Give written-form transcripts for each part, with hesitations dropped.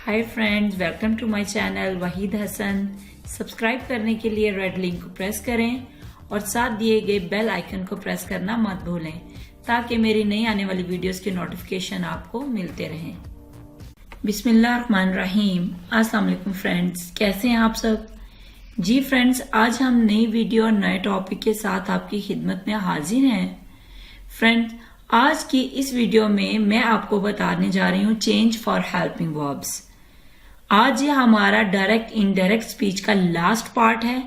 Hi friends, welcome to my channel Waheed Hasan. Subscribe करने के लिए रेड लिंक को प्रेस करें और साथ दिए गए बेल आइकन को प्रेस करना मत भूलें ताकि मेरी नई आने वाली वीडियोस के नोटिफिकेशन आपको मिलते रहें। बिस्मिल्लाहिर्रहमानिर्रहीम। अस्सलाम वालेकुम फ्रेंड्स, कैसे हैं आप सब? जी फ्रेंड्स, आज हम नई वीडियो और नए टॉपिक के साथ आपकी खिदमत में हाजिर हैं। फ्रेंड्स, आज की इस वीडियो में मैं आपको बताने जा रही हूँ चेंज फॉर हेल्पिंग वर्ब्स। आज ये हमारा डायरेक्ट इनडायरेक्ट स्पीच का लास्ट पार्ट है।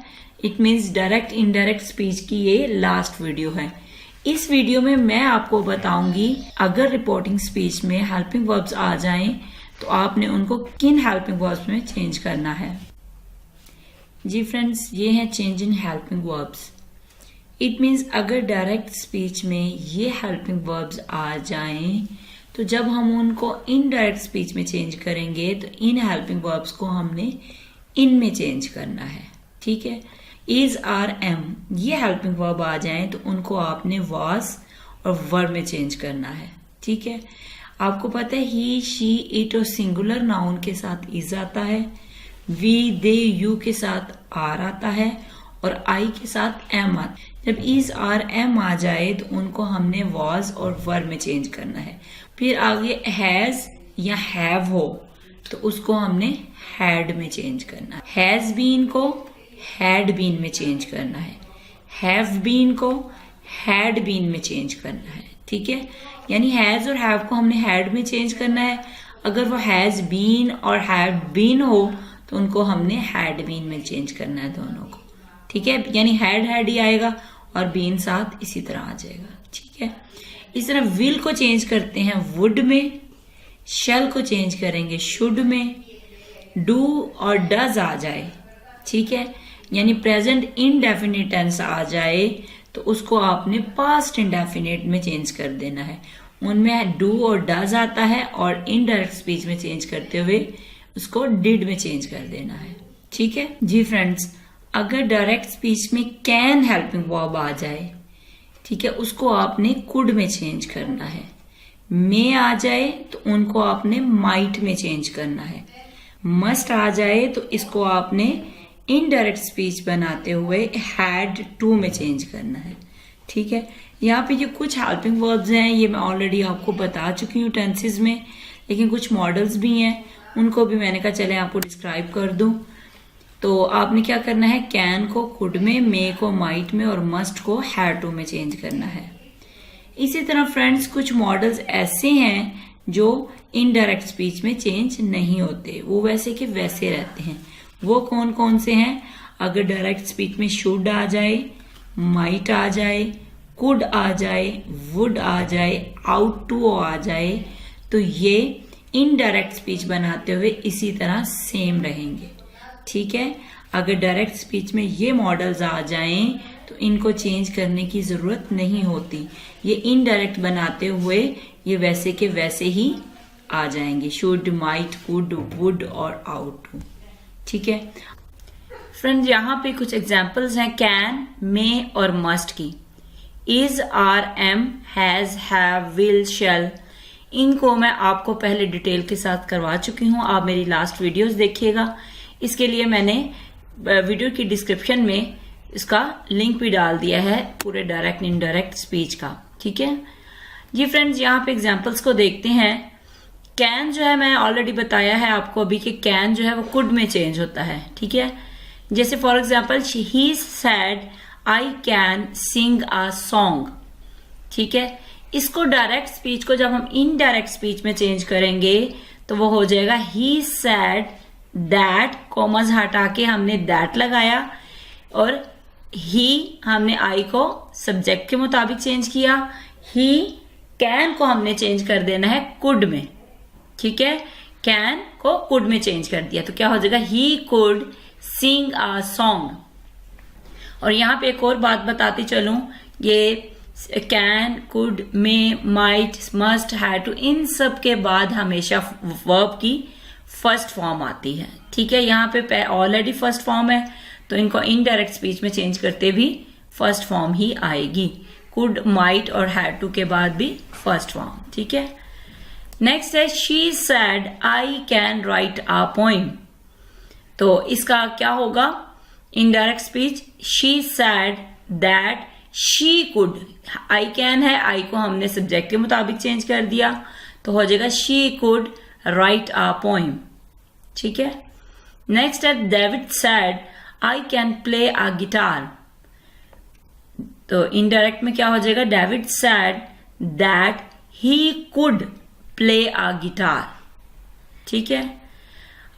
It means direct indirect speech की ये लास्ट वीडियो है। इस वीडियो में मैं आपको बताऊंगी अगर रिपोर्टिंग स्पीच में हेल्पिंग वर्ब्स आ जाएं तो आपने उनको किन हेल्पिंग वर्ब्स में चेंज करना है। जी फ्रेंड्स, ये है change in helping verbs. It means अगर डायरेक्ट स्पीच में ये हेल्पिंग वर्ब्स आ जाएं तो जब हम उनको इनडायरेक्ट स्पीच में चेंज करेंगे तो इन हेल्पिंग वर्ब्स को हमने इन में चेंज करना है। ठीक है, इज, आर, एम ये हेल्पिंग वर्ब आ जाएं तो उनको आपने वाज और वर्ब में चेंज करना है। ठीक है, आपको पता है ही, शी, इट और सिंगुलर नाउन के साथ इज आता है, वी, दे, यू के साथ आर आता है और आई के साथ एम आता है। जब इज, आर, एम आ जाए तो उनको हमने वाज और वर्ब में चेंज करना है। फिर आगे हैज या हैव हो तो उसको हमने हैड में चेंज करना है। हैज बीन को हैड बीन में चेंज करना है। हैव बीन को हैड बीन में चेंज करना है। ठीक है, यानी हैज और हैव को हमने हैड में चेंज करना है। अगर वो हैज बीन और हैव बीन हो तो उनको हमने हैड बीन में चेंज करना है दोनों को। ठीक है, यानी हैड ही आएगा और बीन साथ इसी तरह आ जाएगा। ठीक है, इस तरह विल को चेंज करते हैं वुड में, शैल को चेंज करेंगे शुड में, डू और डज आ जाए। ठीक है, यानी प्रेजेंट इनडेफिनिट टेंस आ जाए तो उसको आपने पास्ट इंडेफिनिट में चेंज कर देना है। उनमें डू और डज आता है और इनडायरेक्ट स्पीच में चेंज करते हुए उसको डिड में चेंज कर देना है। ठीक है जी फ्रेंड्स, अगर डायरेक्ट स्पीच में कैन हेल्पिंग वर्ब आ जाए, ठीक है, उसको आपने कुड में चेंज करना है। मे आ जाए तो उनको आपने माइट में चेंज करना है। मस्ट आ जाए तो इसको आपने इनडायरेक्ट स्पीच बनाते हुए हैड टू में चेंज करना है। ठीक है, यहाँ पे ये कुछ हेल्पिंग वर्ब्स हैं, ये मैं ऑलरेडी आपको बता चुकी हूँ टेंसेस में, लेकिन कुछ मॉडल्स भी हैं, उनको भी मैंने कहा चले आपको डिस्क्राइब कर दूं। तो आपने क्या करना है, कैन को कुड में, मे को माइट में और मस्ट को हैड टू में चेंज करना है। इसी तरह फ्रेंड्स, कुछ मॉडल्स ऐसे हैं जो इनडायरेक्ट स्पीच में चेंज नहीं होते, वो वैसे के वैसे रहते हैं। वो कौन कौन से हैं? अगर डायरेक्ट स्पीच में शुड आ जाए, माइट आ जाए, कुड आ जाए, वुड आ जाए, आउट टू आ जाए तो ये इनडायरेक्ट स्पीच बनाते हुए इसी तरह सेम रहेंगे। ठीक है, अगर डायरेक्ट स्पीच में ये मॉडल्स आ जाएं तो इनको चेंज करने की जरूरत नहीं होती, ये इनडायरेक्ट बनाते हुए ये वैसे के वैसे ही आ जाएंगे, शुड, माइट, कुड, वुड और आउट टू। ठीक है फ्रेंड्स, यहाँ पे कुछ एग्जांपल्स हैं कैन, मे और मस्ट की। Is, are, am, has, have, will, shall, इनको मैं आपको पहले डिटेल के साथ करवा चुकी हूँ। आप मेरी लास्ट वीडियोस देखिएगा, इसके लिए मैंने वीडियो की डिस्क्रिप्शन में इसका लिंक भी डाल दिया है पूरे डायरेक्ट इनडायरेक्ट स्पीच का। ठीक है जी फ्रेंड्स, यहाँ पे एग्जांपल्स को देखते हैं। कैन जो है मैं ऑलरेडी बताया है आपको अभी कि कैन जो है वो कुड में चेंज होता है। ठीक है, जैसे for example he said I can sing a song. ठीक है, इसको डायरेक्ट स्पीच को जब हम इनडायरेक्ट स्पीच में चेंज करेंगे तो वो हो जाएगा ही सेड दैट, कॉमर्स हटा के हमने दैट लगाया और ही हमने आई को सब्जेक्ट के मुताबिक चेंज किया। ही कैन को हमने चेंज कर देना है कुड में। ठीक है, कैन को कुड में चेंज कर दिया तो क्या हो जाएगा, he could sing a song. और यहाँ पे एक और बात बताती चलूं, ये can, could, may, might, must, had to, इन सब के बाद हमेशा वर्ब की फर्स्ट फॉर्म आती है। ठीक है, यहाँ पे ऑलरेडी फर्स्ट फॉर्म है तो इनको इनडायरेक्ट स्पीच में चेंज करते भी फर्स्ट फॉर्म ही आएगी। कुड, माइट और हैड टू के बाद भी फर्स्ट फॉर्म। ठीक है, नेक्स्ट है she said I can write a poem. तो इसका क्या होगा? Indirect speech. She said that she could, I can है, आई को हमने सब्जेक्ट के मुताबिक चेंज कर दिया तो हो जाएगा she could write a poem. ठीक है। नेक्स्ट है David said I can play a guitar. तो इनडायरेक्ट में क्या हो जाएगा? David said that he could play a guitar. ठीक है।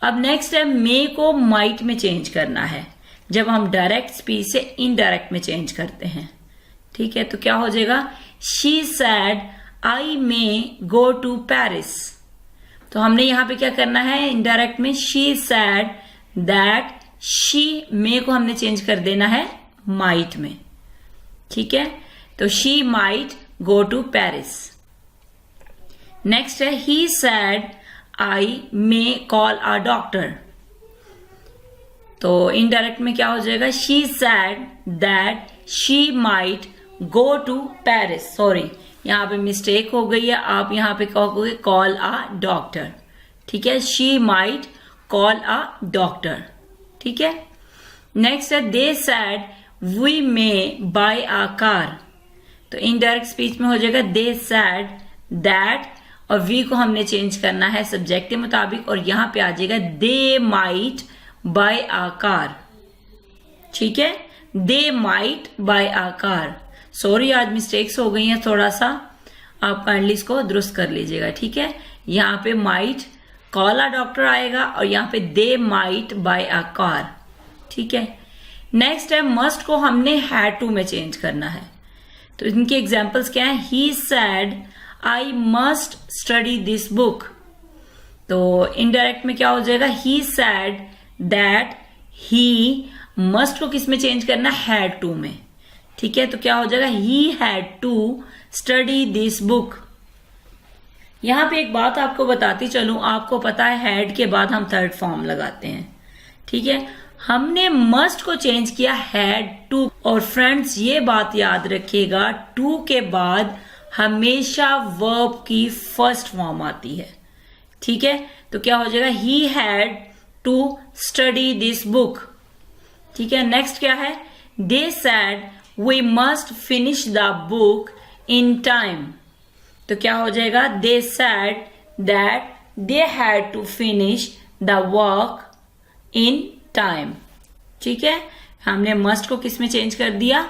अब नेक्स्ट है मे को माइट में चेंज करना है जब हम डायरेक्ट स्पीच से इनडायरेक्ट में चेंज करते हैं। ठीक है। तो क्या हो जाएगा? She said I may go to Paris. तो हमने यहां पे क्या करना है? इनडायरेक्ट में she said that she, may को हमने चेंज कर देना है माइट में। ठीक है। तो she might go to Paris. Next है he said I may call a doctor. तो इनडायरेक्ट में क्या हो जाएगा? She said that she might go to Paris. Sorry, यहां पे मिस्टेक हो गई है, आप यहां पे कहोगे कॉल अ डॉक्टर। ठीक है। She might call a doctor. ठीक है। नेक्स्ट है they said we may buy a car. तो इनडायरेक्ट स्पीच में हो जाएगा दे सैड दैट, और वी को हमने चेंज करना है सब्जेक्ट के मुताबिक और यहां पे आ जाएगा they might buy a car. ठीक है। They might buy a car. Sorry, आज मिस्टेक्स हो गई हैं थोड़ा सा, आप काइंडली इसको दुरुस्त कर लीजिएगा। ठीक है। यहां पे माइट कॉल अ डॉक्टर आएगा और यहां पे they might buy a car. ठीक है। नेक्स्ट है मस्ट को हमने हैड टू में चेंज करना है। तो इनके एग्जांपल्स क्या है? He said I must study this book. तो इनडायरेक्ट में क्या हो जाएगा? He said that he, must को किस में चेंज करना? हैड टू में। ठीक है। तो क्या हो जाएगा? He had to study this book. यहां पे एक बात आपको बताती चलूं, आपको पता है हैड के बाद हम थर्ड फॉर्म लगाते हैं। ठीक है। हमने मस्ट को चेंज किया हैड टू, और फ्रेंड्स ये बात याद रखिएगा, टू के बाद हमेशा वर्ब की फर्स्ट फॉर्म आती है। ठीक है। तो क्या हो जाएगा? He had to study this book. ठीक है। नेक्स्ट क्या है? They said we must finish the book in time. तो क्या हो जाएगा? They said that they had to finish the work in time. ठीक है। हमने मस्ट को किस में चेंज कर दिया?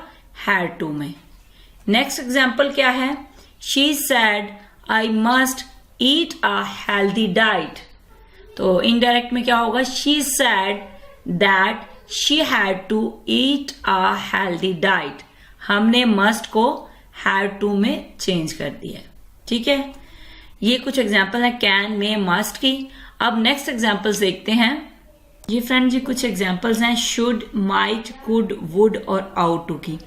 हैड टू में। नेक्स्ट एग्जाम्पल क्या है? She said I must eat a healthy diet. तो इनडायरेक्ट में क्या होगा? She said that she had to eat a healthy diet. हमने मस्ट को हैड टू में चेंज कर दिया। ठीक है। ये कुछ एग्जाम्पल है कैन में मस्ट की। अब नेक्स्ट एग्जाम्पल्स देखते हैं। ये फ्रेंड जी कुछ एग्जाम्पल्स हैं शुड, माइट, कुड, वुड और आउट टू की।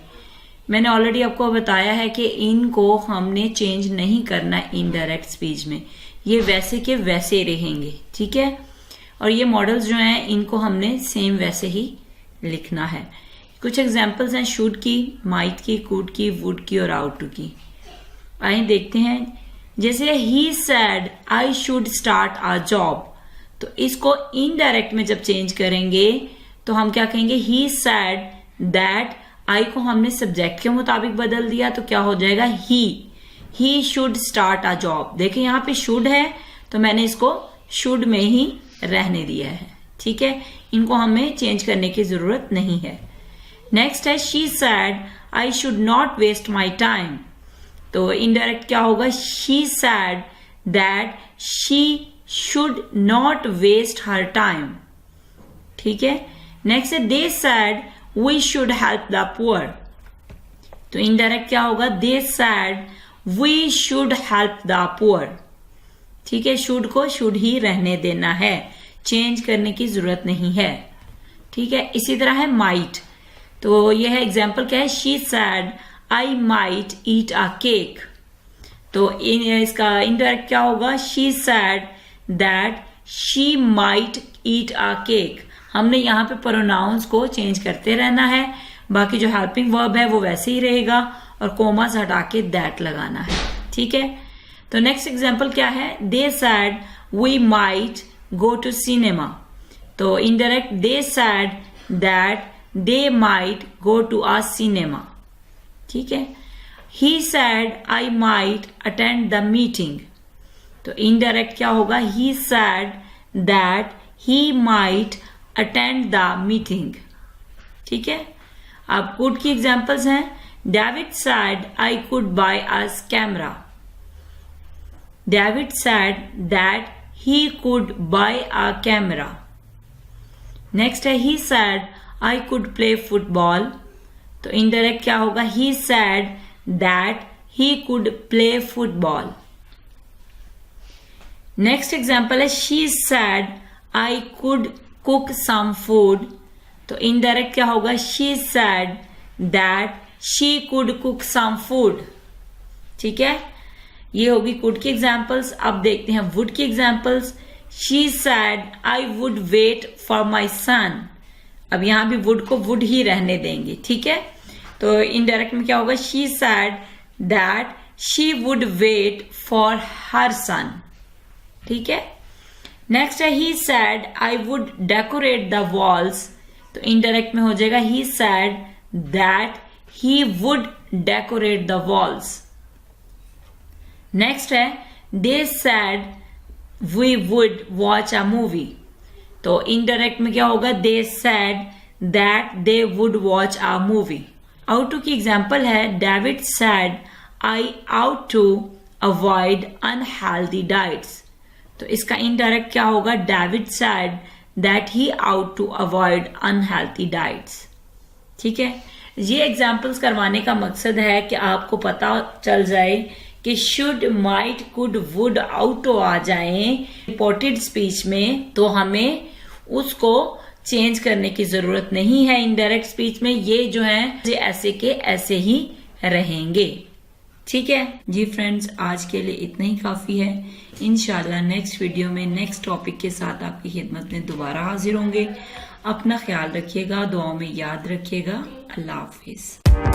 मैंने ऑलरेडी आपको बताया है कि इनको हमने चेंज नहीं करना इनडायरेक्ट स्पीच में, ये वैसे के वैसे रहेंगे। ठीक है। और ये मॉडल्स जो हैं इनको हमने सेम वैसे ही लिखना है। कुछ एग्जाम्पल्स हैं शुड की, माइट की, कुड की, वुड की और आउट टू की। आइए देखते हैं। जैसे he said I should start a job. तो इसको इनडायरेक्ट में जब चेंज करेंगे तो हम क्या कहेंगे? ही सैड दैट, आई को हमने सब्जेक्ट के मुताबिक बदल दिया तो क्या हो जाएगा? He should start a job. देखिए यहां पे शुड है तो मैंने इसको शुड में ही रहने दिया है। ठीक है। इनको हमें चेंज करने की जरूरत नहीं है। नेक्स्ट है she said I should not waste my time. तो इनडायरेक्ट क्या होगा? She said that she should not waste her time. ठीक है। नेक्स्ट है they said we should help the poor. तो इनडायरेक्ट क्या होगा? They said we should help the poor. ठीक है। शुड को शुड ही रहने देना है, चेंज करने की जरूरत नहीं है। ठीक है। इसी तरह है माइट। तो यह है एग्जाम्पल क्या है? She said I might eat a cake. तो इसका इनडायरेक्ट क्या होगा? She said that she might eat a cake. हमने यहाँ पे प्रोनाउंस को चेंज करते रहना है, बाकी जो हेल्पिंग वर्ब है वो वैसे ही रहेगा और कोमास हटा के दैट लगाना है। ठीक है। तो नेक्स्ट एग्जाम्पल क्या है, they said we might go to cinema. तो indirect they said that they might go to a cinema, ठीक है। He said I might attend the meeting. तो इनडायरेक्ट क्या होगा, he said that he might attend the meeting, ठीक है। अब could की एग्जाम्पल्स हैं, David said I could buy us camera. David said that he could buy a camera. Next है, he said I could play football. तो indirect क्या होगा, he said that he could play football. Next example है, she said I could cook some food. तो indirect क्या होगा, she said that she could cook some food, ठीक है। ये होगी कुड की एग्जाम्पल्स। अब देखते हैं वुड की examples. She said I would wait for my son. अब यहां भी वुड को वुड ही रहने देंगे, ठीक है। तो इनडायरेक्ट में क्या होगा, she said that she would wait for her son, ठीक है। नेक्स्ट है, he said I would decorate the walls. तो इनडायरेक्ट में हो जाएगा, he said that he would decorate the walls. Next है, they said we would watch a movie. तो indirect में क्या होगा, they said that they would watch a movie. Ought to की एग्जाम्पल है, David said I ought to avoid unhealthy diets. तो इसका indirect क्या होगा, David said that he ought to avoid unhealthy diets, ठीक है। ये एग्जाम्पल्स करवाने का मकसद है कि आपको पता चल जाए कि should, might, could, would ought आ जाए रिपोर्टेड स्पीच में तो हमें उसको चेंज करने की जरूरत नहीं है। इनडायरेक्ट स्पीच में ये जो है ये ऐसे के ऐसे ही रहेंगे, ठीक है जी। फ्रेंड्स, आज के लिए इतना ही काफी है। इंशाल्लाह नेक्स्ट वीडियो में नेक्स्ट टॉपिक के साथ आपकी खिदमत में दोबारा हाजिर होंगे। अपना ख्याल रखिएगा, दुआओं में याद रखिएगा। अल्लाह हाफिज।